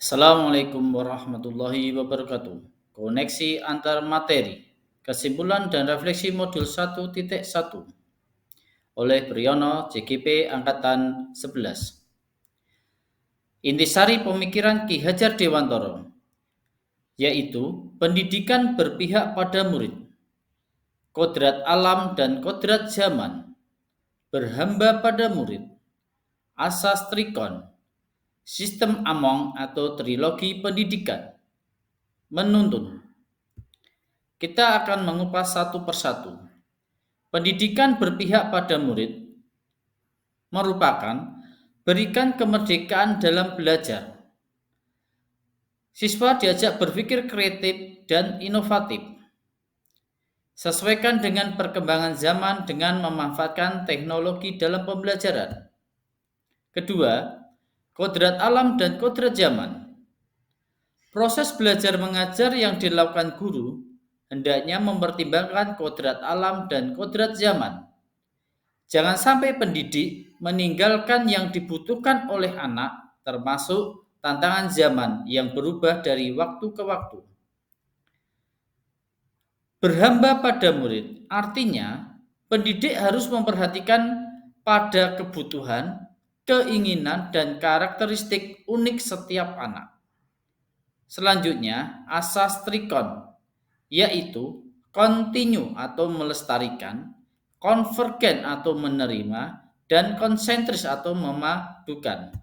Assalamualaikum warahmatullahi wabarakatuh. Koneksi antar materi. Kesimpulan dan refleksi modul 1.1 oleh Priyono JGP Angkatan 11. Intisari pemikiran Ki Hajar Dewantara, yaitu pendidikan berpihak pada murid, kodrat alam dan kodrat zaman, berhamba pada murid, asas trikon, sistem Among atau trilogi pendidikan, menuntun. Kita akan mengupas satu persatu. Pendidikan berpihak pada murid merupakan berikan kemerdekaan dalam belajar. Siswa diajak berpikir kreatif dan inovatif. Sesuaikan dengan perkembangan zaman dengan memanfaatkan teknologi dalam pembelajaran. Kedua, kodrat alam dan kodrat zaman. Proses belajar mengajar yang dilakukan guru hendaknya mempertimbangkan kodrat alam dan kodrat zaman. Jangan sampai pendidik meninggalkan yang dibutuhkan oleh anak, termasuk tantangan zaman yang berubah dari waktu ke waktu. Berhamba pada murid, artinya pendidik harus memperhatikan pada kebutuhan, keinginan, dan karakteristik unik setiap anak. Selanjutnya, asas trikon, yaitu continue atau melestarikan, konvergen atau menerima, dan konsentris atau memadukan.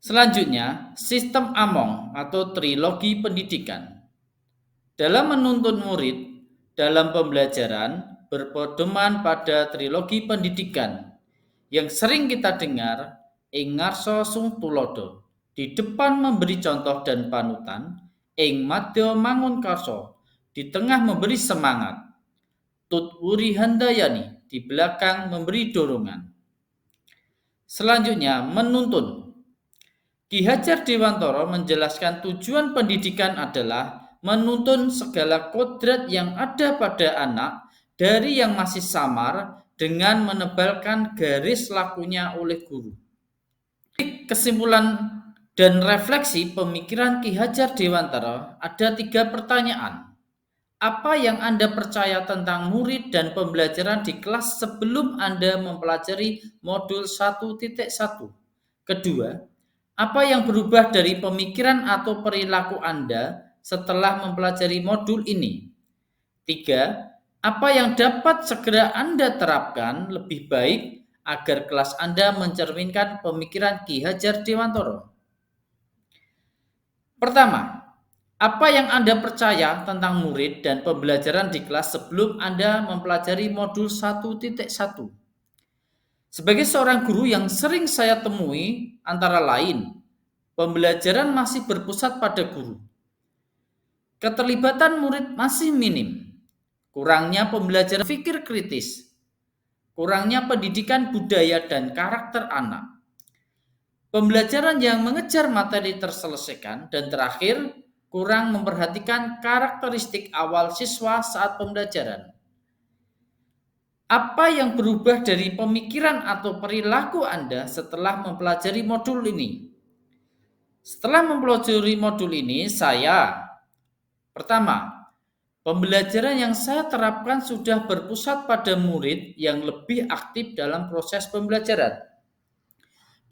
Selanjutnya, sistem Among atau trilogi pendidikan. Dalam menuntun murid dalam pembelajaran berpedoman pada trilogi pendidikan yang sering kita dengar, ing ngarsa sung tulodo, di depan memberi contoh dan panutan, ing madya mangun karso, di tengah memberi semangat, tut wuri handayani, di belakang memberi dorongan. Selanjutnya, menuntun. Ki Hajar Dewantara menjelaskan tujuan pendidikan adalah menuntun segala kodrat yang ada pada anak dari yang masih samar dengan menebalkan garis lakunya oleh guru. Kesimpulan dan refleksi pemikiran Ki Hajar Dewantara ada 3 pertanyaan. Apa yang Anda percaya tentang murid dan pembelajaran di kelas sebelum Anda mempelajari modul 1.1? Kedua, apa yang berubah dari pemikiran atau perilaku Anda setelah mempelajari modul ini? 3. Apa yang dapat segera Anda terapkan lebih baik agar kelas Anda mencerminkan pemikiran Ki Hajar Dewantara? Pertama, apa yang Anda percaya tentang murid dan pembelajaran di kelas sebelum Anda mempelajari modul 1.1? Sebagai seorang guru yang sering saya temui antara lain, pembelajaran masih berpusat pada guru. Keterlibatan murid masih minim. Kurangnya pembelajaran pikir kritis. Kurangnya pendidikan budaya dan karakter anak. Pembelajaran yang mengejar materi terselesaikan. Dan terakhir, kurang memperhatikan karakteristik awal siswa saat pembelajaran. Apa yang berubah dari pemikiran atau perilaku Anda setelah mempelajari modul ini? Setelah mempelajari modul ini, pertama, pembelajaran yang saya terapkan sudah berpusat pada murid yang lebih aktif dalam proses pembelajaran.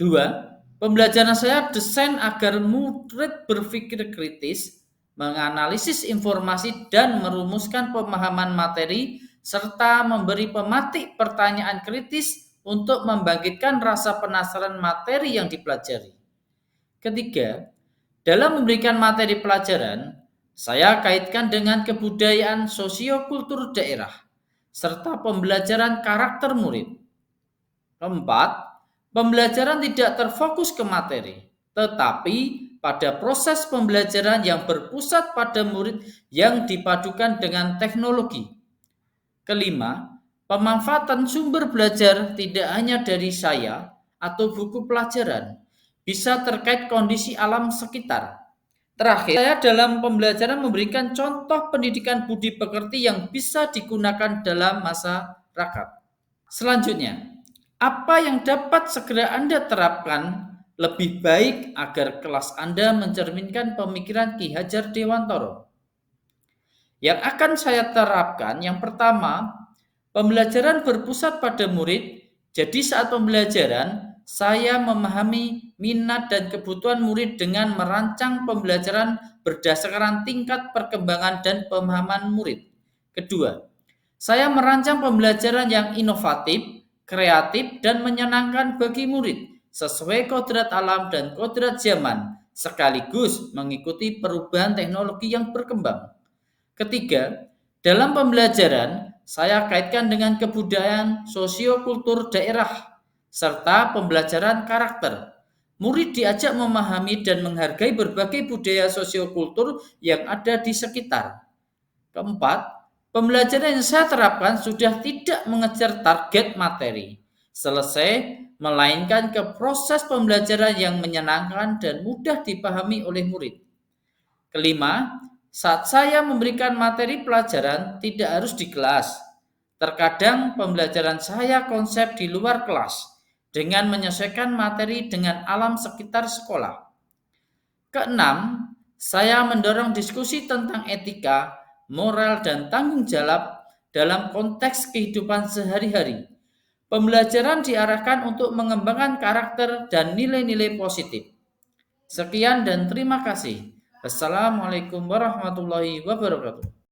2. Pembelajaran saya desain agar murid berpikir kritis, menganalisis informasi dan merumuskan pemahaman materi serta memberi pematik pertanyaan kritis untuk membangkitkan rasa penasaran materi yang dipelajari. Ketiga, dalam memberikan materi pelajaran, saya kaitkan dengan kebudayaan sosiokultur daerah serta pembelajaran karakter murid. Keempat, pembelajaran tidak terfokus ke materi, tetapi pada proses pembelajaran yang berpusat pada murid yang dipadukan dengan teknologi. Kelima, pemanfaatan sumber belajar tidak hanya dari saya atau buku pelajaran, bisa terkait kondisi alam sekitar. Terakhir, saya dalam pembelajaran memberikan contoh pendidikan budi pekerti yang bisa digunakan dalam masyarakat. Selanjutnya, apa yang dapat segera Anda terapkan Lebih baik agar kelas Anda mencerminkan pemikiran Ki Hajar Dewantara. Yang akan saya terapkan, yang pertama, pembelajaran berpusat pada murid. Jadi saat pembelajaran, saya memahami minat dan kebutuhan murid dengan merancang pembelajaran berdasarkan tingkat perkembangan dan pemahaman murid. Kedua, saya merancang pembelajaran yang inovatif, kreatif, dan menyenangkan bagi murid sesuai kodrat alam dan kodrat zaman, sekaligus mengikuti perubahan teknologi yang berkembang. Ketiga, dalam pembelajaran, saya kaitkan dengan kebudayaan sosiokultur daerah serta pembelajaran karakter. Murid diajak memahami dan menghargai berbagai budaya sosiokultur yang ada di sekitar. Keempat, pembelajaran yang saya terapkan sudah tidak mengejar target materi selesai, melainkan ke proses pembelajaran yang menyenangkan dan mudah dipahami oleh murid. Kelima, saat saya memberikan materi pelajaran tidak harus di kelas. Terkadang pembelajaran saya konsep di luar kelas dengan menyesuaikan materi dengan alam sekitar sekolah. Keenam, saya mendorong diskusi tentang etika, moral, dan tanggung jawab dalam konteks kehidupan sehari-hari. Pembelajaran diarahkan untuk mengembangkan karakter dan nilai-nilai positif. Sekian dan terima kasih. Assalamualaikum warahmatullahi wabarakatuh.